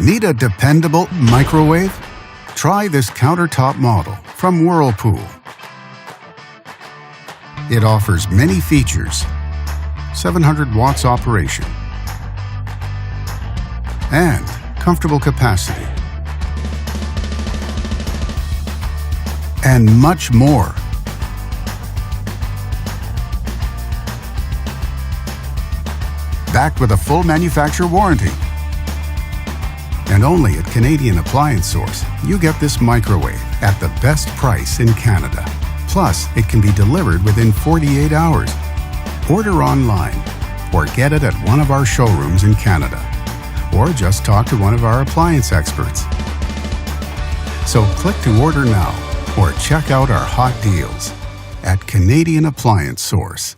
Need a dependable microwave? Try this countertop model from Whirlpool. It offers many features, 700 watts operation, and comfortable capacity, and much more. Backed with a full manufacturer warranty. And only at Canadian Appliance Source, you get this microwave at the best price in Canada. Plus, it can be delivered within 48 hours. Order online or get it at one of our showrooms in Canada. Or just talk to one of our appliance experts. So click to order now or check out our hot deals at Canadian Appliance Source.